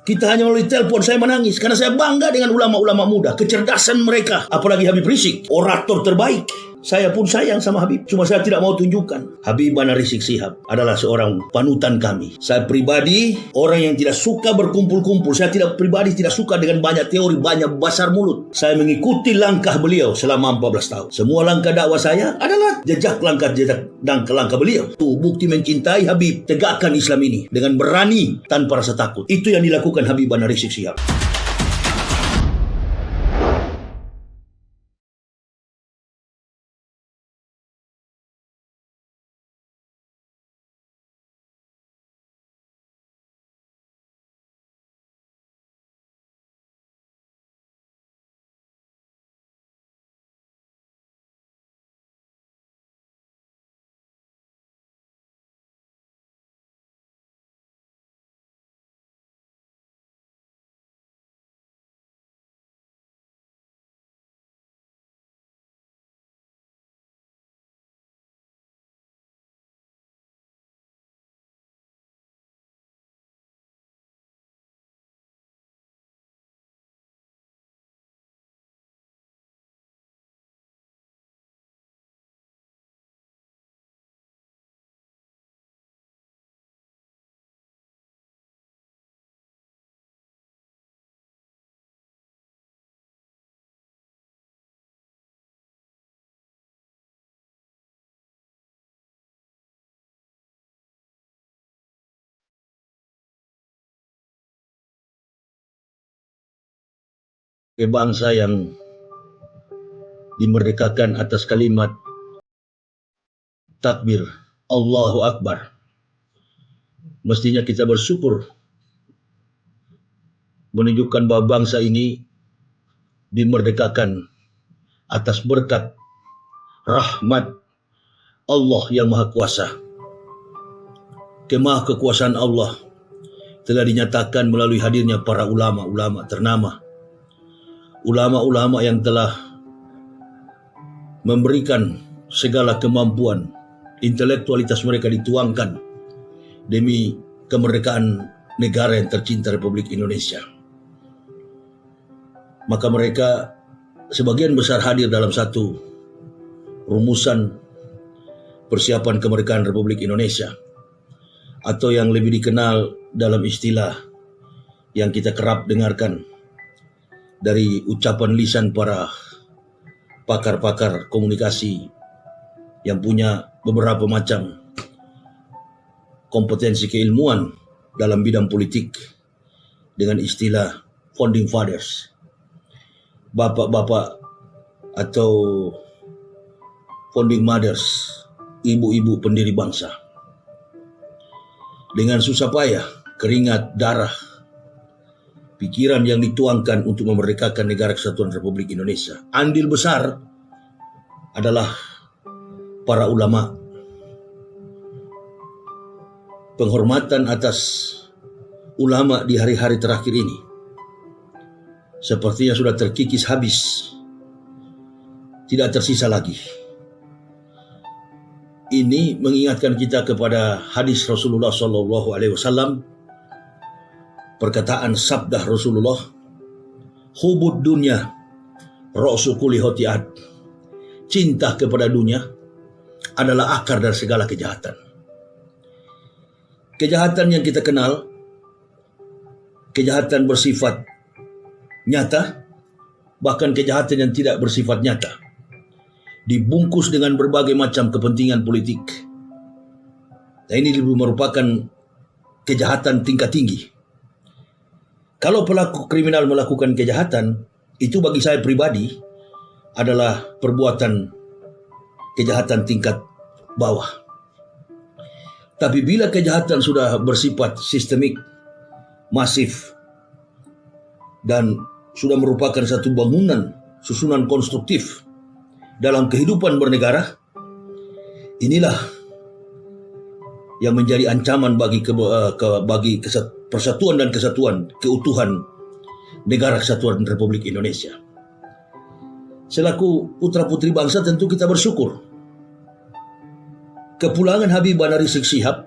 Kita hanya melalui telepon, saya menangis karena saya bangga dengan ulama-ulama muda, kecerdasan mereka. Apalagi Habib Rizik, orator terbaik. Saya pun sayang sama Habib, cuma saya tidak mau tunjukkan. Habibana Rizik Syihab adalah seorang panutan kami. Saya pribadi orang yang tidak suka berkumpul-kumpul. Saya pribadi tidak suka dengan banyak teori, banyak besar mulut. Saya mengikuti langkah beliau selama 14 tahun. Semua langkah dakwah saya adalah jejak langkah beliau. Itu bukti mencintai Habib, tegakkan Islam ini dengan berani tanpa rasa takut. Itu yang dilakukan Habibana Rizik Syihab. Bangsa yang dimerdekakan atas kalimat takbir Allahu Akbar. Mestinya kita bersyukur menunjukkan bahwa bangsa ini dimerdekakan atas berkat rahmat Allah yang Maha Kuasa. Kemah kekuasaan Allah telah dinyatakan melalui hadirnya para ulama-ulama ternama. Ulama-ulama yang telah memberikan segala kemampuan, intelektualitas mereka dituangkan demi kemerdekaan negara yang tercinta Republik Indonesia. Maka mereka sebagian besar hadir dalam satu rumusan persiapan kemerdekaan Republik Indonesia, atau yang lebih dikenal dalam istilah yang kita kerap dengarkan dari ucapan lisan para pakar-pakar komunikasi yang punya beberapa macam kompetensi keilmuan dalam bidang politik dengan istilah founding fathers, bapak-bapak atau founding mothers, ibu-ibu pendiri bangsa. Dengan susah payah, keringat, darah, pikiran yang dituangkan untuk memerdekakan negara kesatuan Republik Indonesia. Andil besar adalah para ulama. Penghormatan atas ulama di hari-hari terakhir ini sepertinya sudah terkikis habis. Tidak tersisa lagi. Ini mengingatkan kita kepada hadis Rasulullah SAW, perkataan sabda Rasulullah, hubud dunya ra'su kulli khati'at. Cinta kepada dunia adalah akar dari segala kejahatan. Kejahatan yang kita kenal, kejahatan bersifat nyata, bahkan kejahatan yang tidak bersifat nyata, dibungkus dengan berbagai macam kepentingan politik. Nah, ini merupakan kejahatan tingkat tinggi. Kalau pelaku kriminal melakukan kejahatan, itu bagi saya pribadi adalah perbuatan kejahatan tingkat bawah. Tapi bila kejahatan sudah bersifat sistemik, masif, dan sudah merupakan satu bangunan, susunan konstruktif dalam kehidupan bernegara, inilah yang menjadi ancaman bagi persatuan dan kesatuan, keutuhan negara kesatuan Republik Indonesia. Selaku putra-putri bangsa, tentu kita bersyukur kepulangan Habibana Rizik Syihab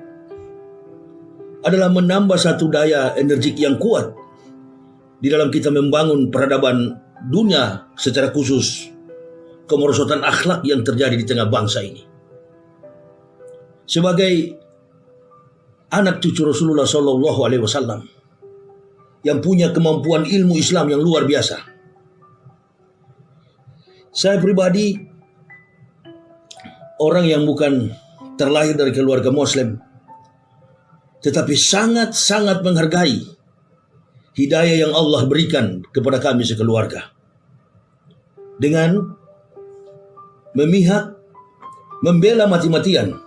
adalah menambah satu daya energik yang kuat di dalam kita membangun peradaban dunia, secara khusus kemerosotan akhlak yang terjadi di tengah bangsa ini. Sebagai anak cucu Rasulullah Shallallahu Alaihi Wasallam yang punya kemampuan ilmu Islam yang luar biasa, saya pribadi orang yang bukan terlahir dari keluarga Muslim, tetapi sangat-sangat menghargai hidayah yang Allah berikan kepada kami sekeluarga, dengan memihak, membela mati-matian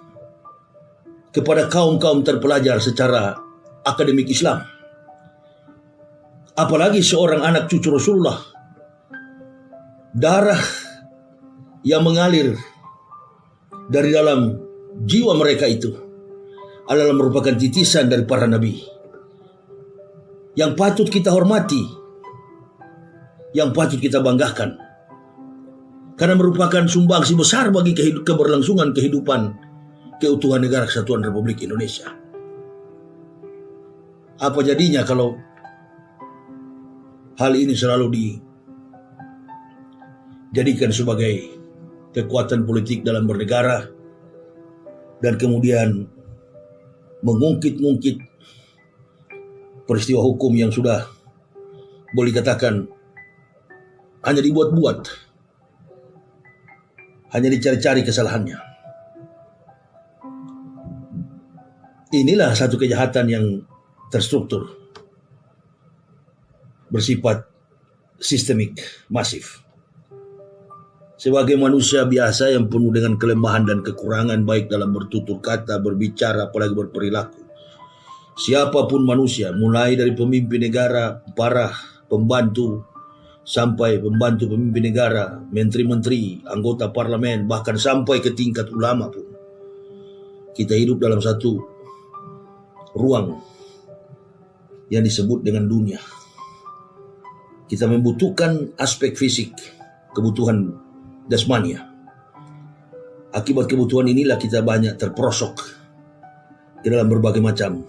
kepada kaum-kaum terpelajar secara akademik Islam. Apalagi seorang anak cucu Rasulullah, darah yang mengalir dari dalam jiwa mereka itu adalah merupakan titisan dari para nabi yang patut kita hormati, yang patut kita banggakan, karena merupakan sumbangsi besar bagi keberlangsungan kehidupan keutuhan negara kesatuan Republik Indonesia. Apa jadinya kalau hal ini selalu dijadikan sebagai kekuatan politik dalam bernegara, dan kemudian mengungkit-ungkit peristiwa hukum yang sudah boleh dikatakan hanya dibuat-buat, hanya dicari-cari kesalahannya. Inilah satu kejahatan yang terstruktur, bersifat sistemik, masif. Sebagai manusia biasa yang penuh dengan kelemahan dan kekurangan, baik dalam bertutur kata, berbicara, apalagi berperilaku, siapapun manusia, mulai dari pemimpin negara, para pembantu, sampai pembantu pemimpin negara, menteri-menteri, anggota parlemen, bahkan sampai ke tingkat ulama pun, kita hidup dalam satu ruang yang disebut dengan dunia. Kita membutuhkan aspek fisik, kebutuhan jasmania. Akibat kebutuhan inilah kita banyak terperosok ke dalam berbagai macam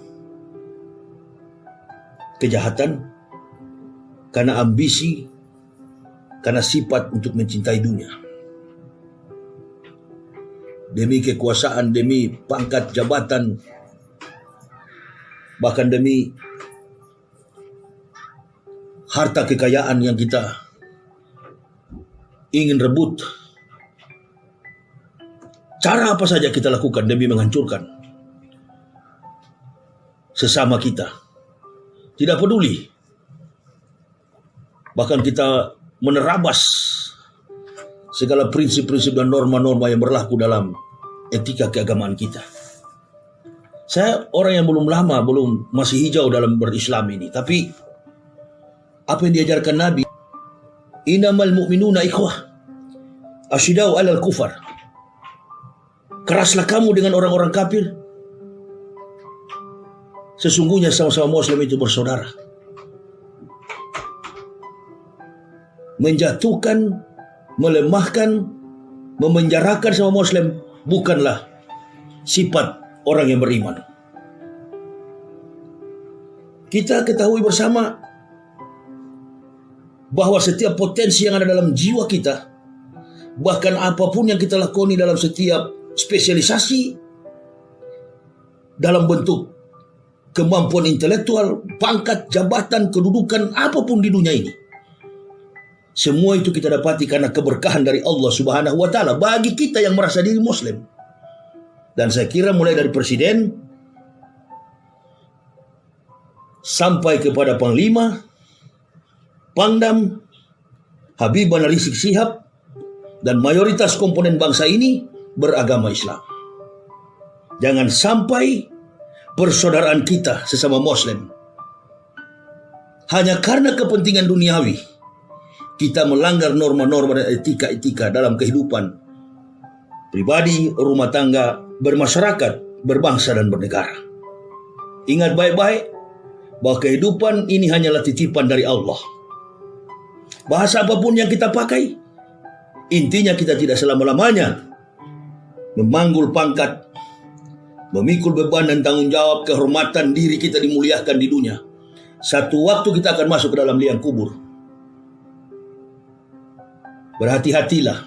kejahatan, karena ambisi, karena sifat untuk mencintai dunia. Demi kekuasaan, demi pangkat jabatan, bahkan demi harta kekayaan yang kita ingin rebut, cara apa saja kita lakukan demi menghancurkan sesama kita. Tidak peduli, bahkan kita menerabas segala prinsip-prinsip dan norma-norma yang berlaku dalam etika keagamaan kita. Saya orang yang belum lama, masih hijau dalam berislam ini, tapi apa yang diajarkan Nabi, innamal mu'minuna ikhwah asyidau alal kufar, keraslah kamu dengan orang-orang kafir, sesungguhnya sama-sama Muslim itu bersaudara. Menjatuhkan, melemahkan, memenjarakan sama Muslim bukanlah sifat orang yang beriman. Kita ketahui bersama bahwa setiap potensi yang ada dalam jiwa kita, bahkan apapun yang kita lakoni dalam setiap spesialisasi dalam bentuk kemampuan intelektual, pangkat, jabatan, kedudukan, apapun di dunia ini, semua itu kita dapati karena keberkahan dari Allah Subhanahu wa Ta'ala bagi kita yang merasa diri Muslim. Dan saya kira mulai dari presiden sampai kepada panglima, Pangdam, Habibana Rizik Syihab, dan mayoritas komponen bangsa ini beragama Islam. Jangan sampai persaudaraan kita sesama Muslim hanya karena kepentingan duniawi kita melanggar norma-norma dan etika-etika dalam kehidupan pribadi, rumah tangga, bermasyarakat, berbangsa dan bernegara. Ingat baik-baik bahwa kehidupan ini hanyalah titipan dari Allah. Bahasa apapun yang kita pakai, intinya kita tidak selama-lamanya memanggul pangkat, memikul beban dan tanggung jawab kehormatan diri kita dimuliakan di dunia Satu waktu kita akan masuk ke dalam liang kubur. Berhati-hatilah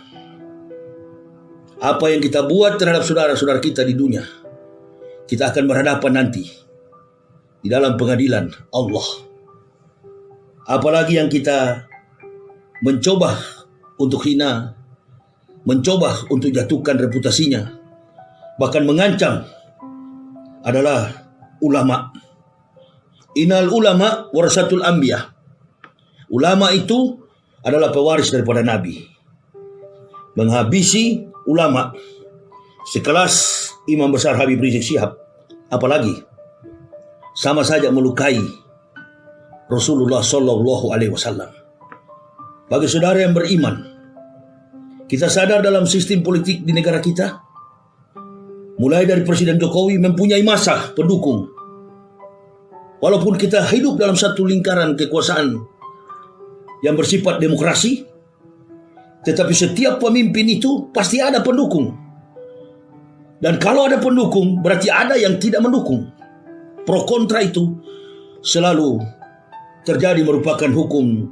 apa yang kita buat terhadap saudara-saudara kita di dunia. Kita akan berhadapan nanti di dalam pengadilan Allah. Apalagi yang kita mencoba untuk hina, mencoba untuk jatuhkan reputasinya, bahkan mengancam, adalah ulama. Innal ulama warasatul anbiya. Ulama itu adalah pewaris daripada Nabi. Menghabisi ulama sekelas Imam Besar Habib Rizik Syihab, apalagi sama saja melukai Rasulullah Sallallahu Alaihi Wasallam. Bagi saudara yang beriman, kita sadar dalam sistem politik di negara kita, mulai dari Presiden Jokowi mempunyai massa pendukung. Walaupun kita hidup dalam satu lingkaran kekuasaan yang bersifat demokrasi, tetapi setiap pemimpin itu pasti ada pendukung. Dan kalau ada pendukung, berarti ada yang tidak mendukung. Pro kontra itu selalu terjadi, merupakan hukum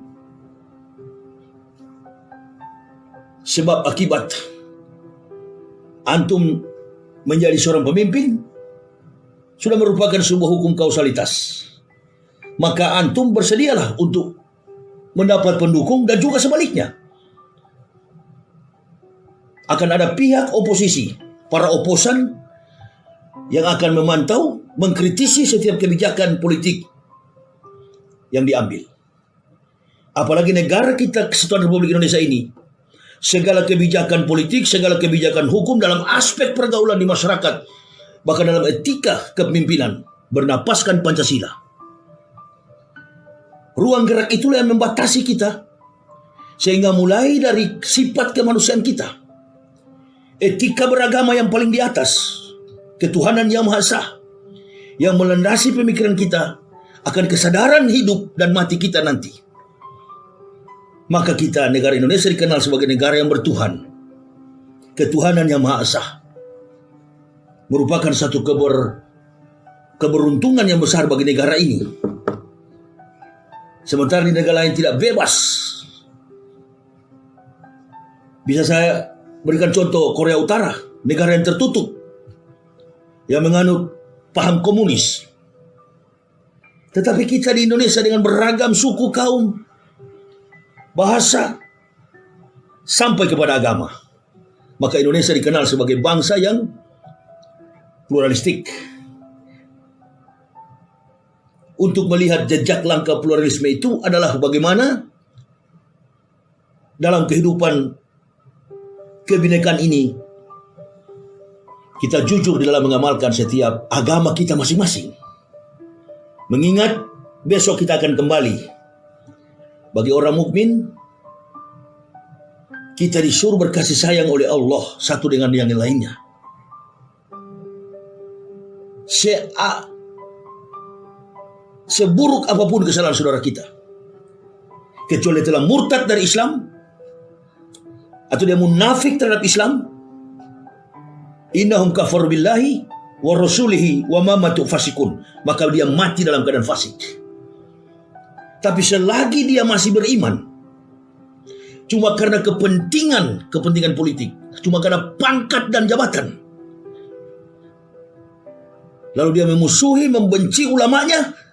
sebab akibat. Antum menjadi seorang pemimpin sudah merupakan sebuah hukum kausalitas. Maka antum bersedialah untuk mendapat pendukung, dan juga sebaliknya. Akan ada pihak oposisi, para oposan yang akan memantau, mengkritisi setiap kebijakan politik yang diambil. Apalagi negara kita, Kesatuan Republik Indonesia ini, segala kebijakan politik, segala kebijakan hukum dalam aspek pergaulan di masyarakat, bahkan dalam etika kepemimpinan, bernapaskan Pancasila. Ruang gerak itulah yang membatasi kita, sehingga mulai dari sifat kemanusiaan kita, etika beragama yang paling di atas, ketuhanan yang Maha Esa, yang melandasi pemikiran kita akan kesadaran hidup dan mati kita nanti. Maka kita, negara Indonesia, dikenal sebagai negara yang bertuhan. Ketuhanan yang Maha Esa merupakan satu keberuntungan yang besar bagi negara ini. Sementara di negara lain tidak bebas. Bisa saya berikan contoh Korea Utara, negara yang tertutup, yang menganut paham komunis. Tetapi kita di Indonesia dengan beragam suku, kaum, bahasa, sampai kepada agama. Maka Indonesia dikenal sebagai bangsa yang pluralistik. Untuk melihat jejak langkah pluralisme itu adalah bagaimana dalam kehidupan kebinekaan ini kita jujur di dalam mengamalkan setiap agama kita masing-masing. Mengingat besok kita akan kembali. Bagi orang mukmin, kita disuruh berkasih sayang oleh Allah satu dengan yang lainnya. Seburuk apapun kesalahan saudara kita, kecuali telah murtad dari Islam atau dia munafik terhadap Islam, innahum kafaru billahi wa rasulihi wa ma matu fasikun, maka dia mati dalam keadaan fasik. Tapi selagi dia masih beriman, cuma karena kepentingan politik, cuma karena pangkat dan jabatan, lalu dia memusuhi, membenci ulamanya,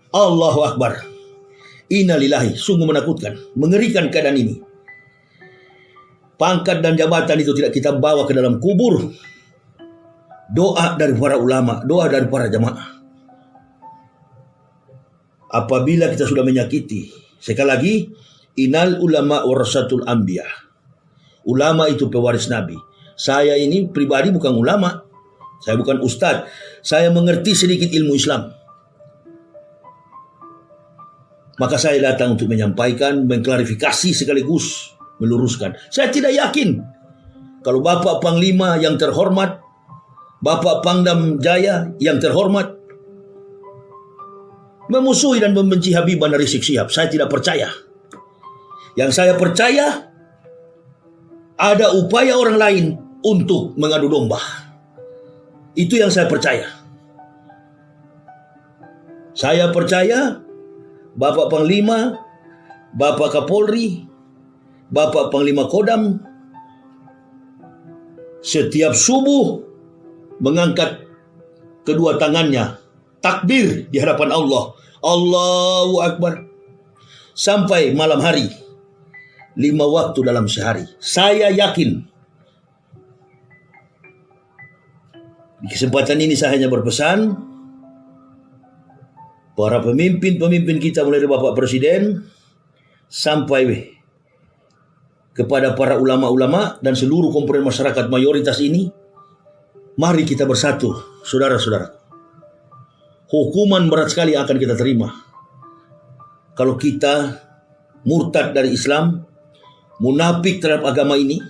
Allahu Akbar. Innalillahi, sungguh menakutkan, mengerikan keadaan ini. Pangkat dan jabatan itu tidak kita bawa ke dalam kubur. Doa dari para ulama, doa dari para jamaah. Apabila kita sudah menyakiti, sekali lagi, innal ulama warasatul anbiya. Ulama itu pewaris Nabi. Saya ini pribadi bukan ulama, saya bukan ustadz, saya mengerti sedikit ilmu Islam. Maka saya datang untuk menyampaikan, mengklarifikasi sekaligus meluruskan. Saya tidak yakin kalau Bapak Panglima yang terhormat, Bapak Pangdam Jaya yang terhormat, memusuhi dan membenci Habib Rizik Syihab. Saya tidak percaya. Yang saya percaya, ada upaya orang lain untuk mengadu domba. Itu yang saya percaya. Saya percaya Bapak Panglima, Bapak Kapolri, Bapak Panglima Kodam, setiap subuh mengangkat kedua tangannya, takbir di hadapan Allah, Allahu Akbar, sampai malam hari, 5 waktu dalam sehari. Saya yakin, di kesempatan ini saya hanya berpesan, para pemimpin-pemimpin kita mulai dari Bapak Presiden sampai kepada para ulama-ulama dan seluruh komponen masyarakat mayoritas ini, mari kita bersatu, saudara-saudara. Hukuman berat sekali akan kita terima kalau kita murtad dari Islam, munafik terhadap agama ini.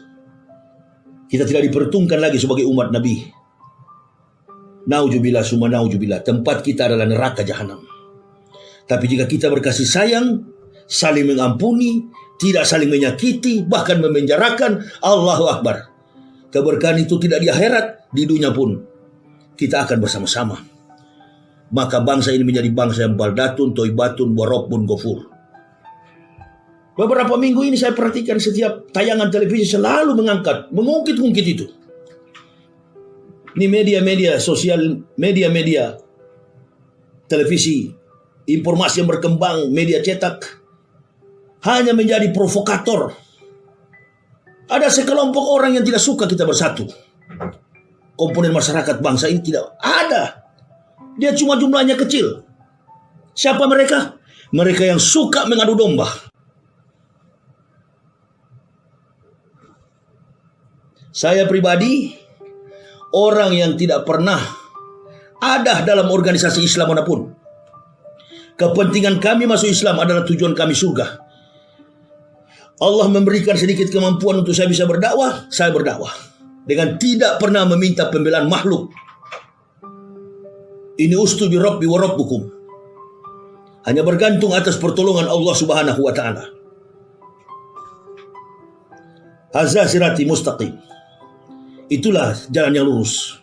Kita tidak diperhitungkan lagi sebagai umat Nabi. Nauzubillah summa nauzubillah, tempat kita adalah neraka jahanam. Tapi jika kita berkasih sayang, saling mengampuni, tidak saling menyakiti, bahkan memenjarakan, Allahu Akbar, keberkahan itu tidak di akhirat, di dunia pun kita akan bersama-sama. Maka bangsa ini menjadi bangsa yang baldatun, toibatun, warabbun ghafur. Beberapa minggu ini saya perhatikan setiap tayangan televisi selalu mengungkit-ungkit itu. Ini media-media sosial, media-media televisi, informasi yang berkembang, media cetak, hanya menjadi provokator. Ada sekelompok orang yang tidak suka kita bersatu. Komponen masyarakat bangsa ini tidak ada. Dia cuma jumlahnya kecil. Siapa mereka? Mereka yang suka mengadu domba. Saya pribadi, orang yang tidak pernah ada dalam organisasi Islam manapun. Kepentingan kami masuk Islam adalah tujuan kami surga. Allah memberikan sedikit kemampuan untuk saya bisa berdakwah, saya berdakwah. Dengan tidak pernah meminta pembelaan makhluk. Ini ustu bi rabbi wa rabbukum. Hanya bergantung atas pertolongan Allah Subhanahu wa taala. Hadza sirati mustaqim. Itulah jalan yang lurus.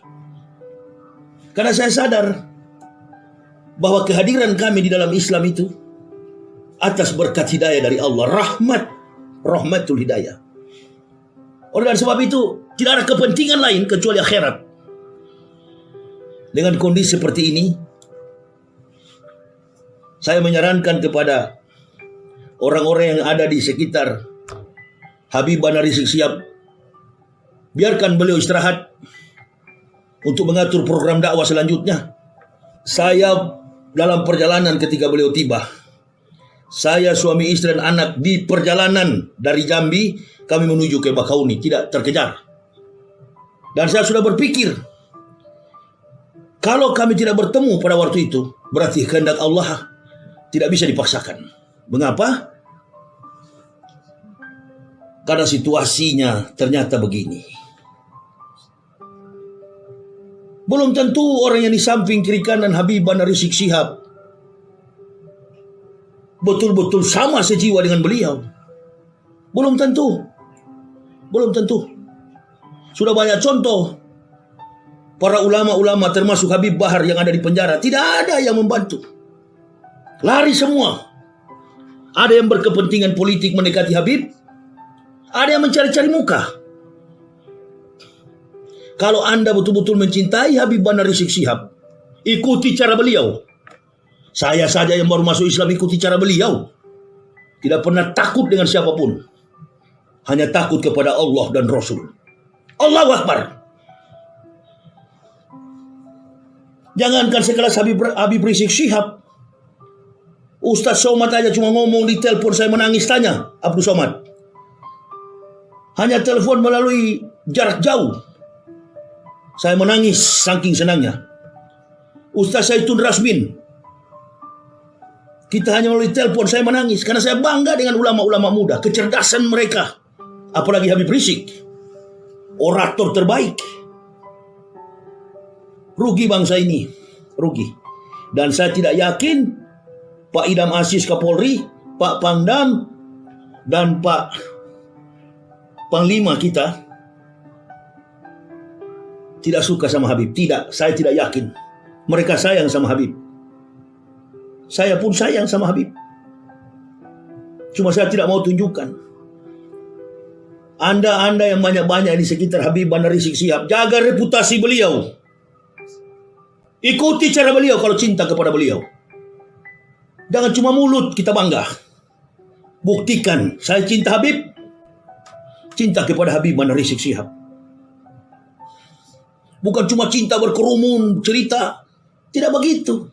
Karena saya sadar bahwa kehadiran kami di dalam Islam itu atas berkat hidayah dari Allah, rahmatul hidayah. Oleh sebab itu tidak ada kepentingan lain kecuali akhirat. Dengan kondisi seperti ini, saya menyarankan kepada orang-orang yang ada di sekitar Habib Bana Rizik Syihab, biarkan beliau istirahat untuk mengatur program dakwah selanjutnya. Saya dalam perjalanan ketika beliau tiba, saya, suami, istri, dan anak di perjalanan dari Jambi, kami menuju ke Bakauni, tidak terkejar. Dan saya sudah berpikir, kalau kami tidak bertemu pada waktu itu, berarti kehendak Allah tidak bisa dipaksakan. Mengapa? Karena situasinya ternyata begini. Belum tentu orang yang di samping kiri kanan Habib Bana Rizik Syihab betul-betul sama sejiwa dengan beliau. Belum tentu. Sudah banyak contoh. Para ulama-ulama termasuk Habib Bahar yang ada di penjara, tidak ada yang membantu. Lari semua. Ada yang berkepentingan politik mendekati Habib, ada yang mencari-cari muka. Kalau Anda betul-betul mencintai Habib Bana Rizik Syihab, ikuti cara beliau. Saya saja yang baru masuk Islam ikuti cara beliau. Tidak pernah takut dengan siapapun. Hanya takut kepada Allah dan Rasul. Allahu Akbar. Jangankan sekelas Habib Rizik Syihab, Ustaz Somad aja cuma ngomong di telepon, saya menangis tanya Abdul Somad. Hanya telepon melalui jarak jauh, saya menangis saking senangnya. Ustaz Saitun Rasmin, kita hanya melalui telepon, saya menangis karena saya bangga dengan ulama-ulama muda, kecerdasan mereka. Apalagi Habib Rizik, orator terbaik. Rugi bangsa ini, rugi. Dan saya tidak yakin Pak Idam Aziz Kapolri, Pak Pangdam, dan Pak Panglima kita tidak suka sama Habib. Tidak, saya tidak yakin. Mereka sayang sama Habib. Saya pun sayang sama Habib. Cuma saya tidak mau tunjukkan. Anda yang banyak-banyak di sekitar Habib Bandar Rizik Syihab, jaga reputasi beliau. Ikuti cara beliau kalau cinta kepada beliau. Jangan cuma mulut kita bangga. Buktikan, saya cinta Habib. Cinta kepada Habib Bandar Rizik Syihab. Bukan cuma cinta berkerumun, cerita. Tidak begitu.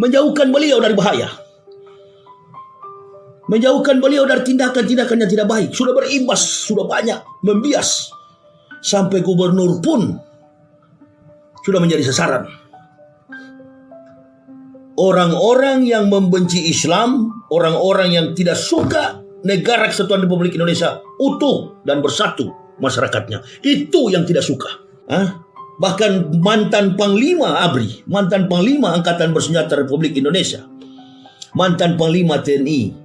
Menjauhkan beliau dari bahaya. Menjauhkan beliau dari tindakan-tindakan yang tidak baik. Sudah berimbas, sudah banyak, membias. Sampai gubernur pun sudah menjadi sasaran. Orang-orang yang membenci Islam, orang-orang yang tidak suka negara kesatuan Republik Indonesia utuh dan bersatu masyarakatnya. Itu yang tidak suka. Bahkan mantan Panglima ABRI, mantan Panglima Angkatan Bersenjata Republik Indonesia, mantan Panglima TNI,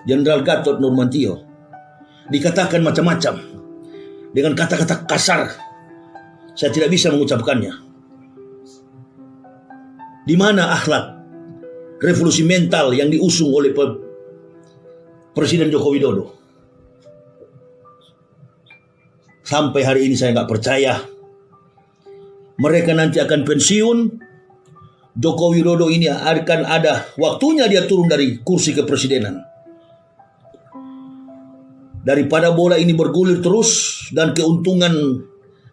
Jenderal Gatot Nurmantio, dikatakan macam-macam dengan kata-kata kasar. Saya tidak bisa mengucapkannya. Di mana akhlak revolusi mental yang diusung oleh Presiden Joko Widodo? Sampai hari ini saya nggak percaya mereka nanti akan pensiun. Joko Widodo ini akan ada waktunya dia turun dari kursi kepresidenan. Daripada bola ini bergulir terus dan keuntungan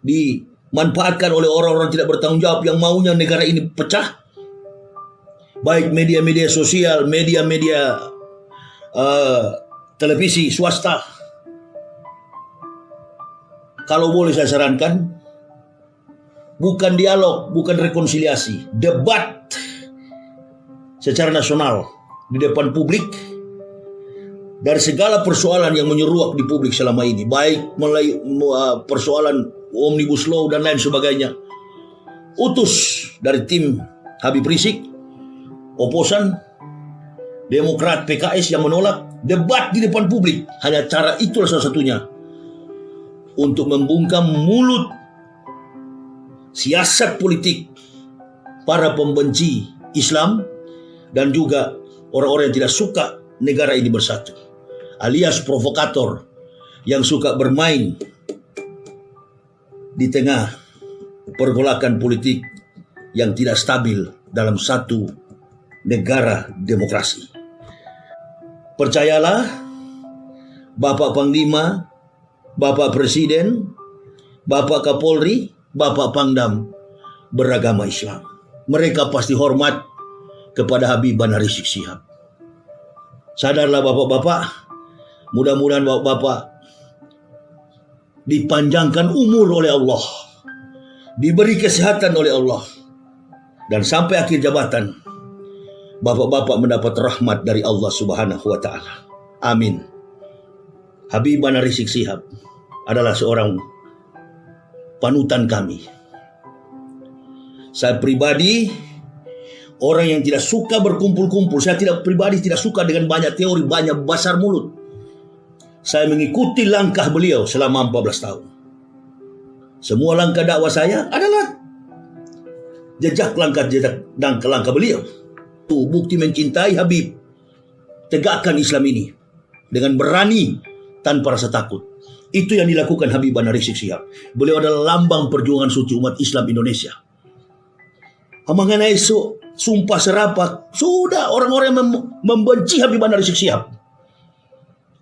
dimanfaatkan oleh orang-orang tidak bertanggung jawab yang maunya negara ini pecah, baik media-media sosial, media-media televisi swasta, kalau boleh saya sarankan, bukan dialog, bukan rekonsiliasi, debat secara nasional di depan publik dari segala persoalan yang menyeruak di publik selama ini, baik mulai persoalan Omnibus Law dan lain sebagainya. Utus dari tim Habib Rizik, oposan, Demokrat, PKS yang menolak, debat di depan publik. Hanya cara itulah salah satunya untuk membungkam mulut siasat politik para pembenci Islam dan juga orang-orang yang tidak suka negara ini bersatu, alias provokator yang suka bermain di tengah pergolakan politik yang tidak stabil dalam satu negara demokrasi. Percayalah, Bapak Panglima, Bapak Presiden, Bapak Kapolri, Bapak Pangdam beragama Islam. Mereka pasti hormat kepada Habib Bandar Rizik Syihab. Sadarlah bapak-bapak, mudah-mudahan bapak-bapak dipanjangkan umur oleh Allah, diberi kesehatan oleh Allah, dan sampai akhir jabatan bapak-bapak mendapat rahmat dari Allah Subhanahu wa Ta'ala. Amin. Habib Bandar Rizik Syihab adalah seorang panutan kami. Saya pribadi orang yang tidak suka berkumpul-kumpul. Saya pribadi tidak suka dengan banyak teori, banyak basar mulut. Saya mengikuti langkah beliau selama 14 tahun. Semua langkah dakwah saya adalah jejak langkah beliau. Itu bukti mencintai Habib. Tegakkan Islam ini dengan berani tanpa rasa takut. Itu yang dilakukan Habib Bandar Rizik Syihab. Beliau adalah lambang perjuangan suci umat Islam Indonesia. Mengenai sumpah serapah, sudah orang-orang yang membenci Habib Bandar Rizik Syihab.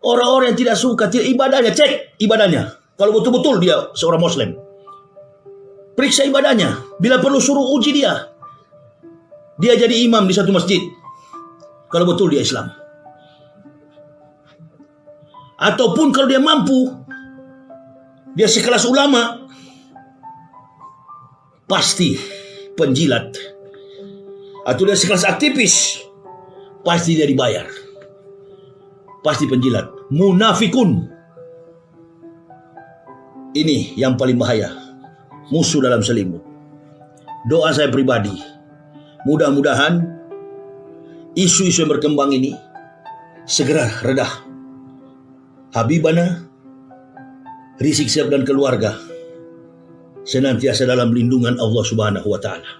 Orang-orang yang tidak suka, ibadahnya, cek ibadahnya. Kalau betul-betul dia seorang Muslim, periksa ibadahnya. Bila perlu suruh uji dia. Dia jadi imam di satu masjid. Kalau betul dia Islam. Ataupun kalau dia mampu, dia sekelas ulama, pasti penjilat. Atau dia sekelas aktivis, pasti dia dibayar. Pasti penjilat. Munafikun. Ini yang paling bahaya. Musuh dalam selimut. Doa saya pribadi, mudah-mudahan isu-isu yang berkembang ini segera redah. Habib Bandar Rizik Syihab dan keluarga senantiasa dalam lindungan Allah Subhanahu wa Ta'ala.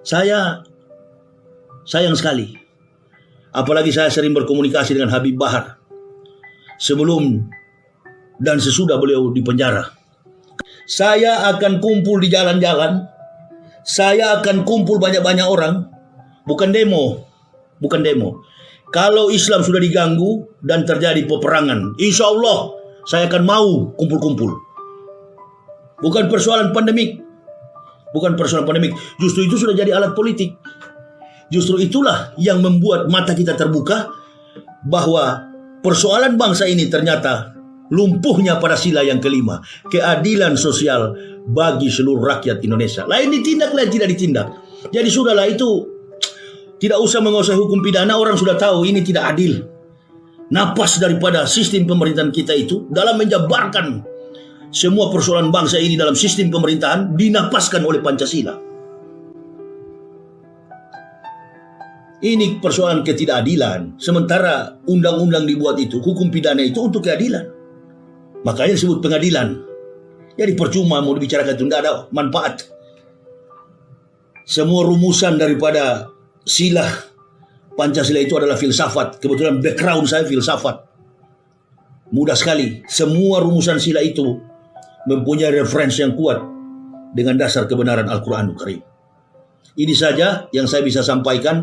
Saya sayang sekali Apalagi saya sering berkomunikasi dengan Habib Bahar sebelum dan sesudah beliau di penjara. Saya akan kumpul di jalan-jalan, saya akan kumpul banyak-banyak orang, bukan demo. Kalau Islam sudah diganggu dan terjadi peperangan, insya Allah saya akan mau kumpul-kumpul. Bukan persoalan pandemik. Justru itu sudah jadi alat politik. Justru itulah yang membuat mata kita terbuka bahwa persoalan bangsa ini ternyata lumpuhnya pada sila yang kelima, keadilan sosial bagi seluruh rakyat Indonesia. Lain ditindak, lain tidak ditindak. Jadi sudahlah, itu tidak usah menguasai hukum pidana, orang sudah tahu ini tidak adil. Napas daripada sistem pemerintahan kita itu dalam menjabarkan semua persoalan bangsa ini dalam sistem pemerintahan dinapaskan oleh Pancasila. Ini persoalan ketidakadilan. Sementara undang-undang dibuat itu, hukum pidana itu untuk keadilan. Makanya disebut pengadilan. Jadi percuma mau dibicarakan itu, tidak ada manfaat. Semua rumusan daripada sila Pancasila itu adalah filsafat. Kebetulan background saya filsafat. Mudah sekali. Semua rumusan sila itu mempunyai referensi yang kuat dengan dasar kebenaran Al-Quranul Karim. Ini saja yang saya bisa sampaikan.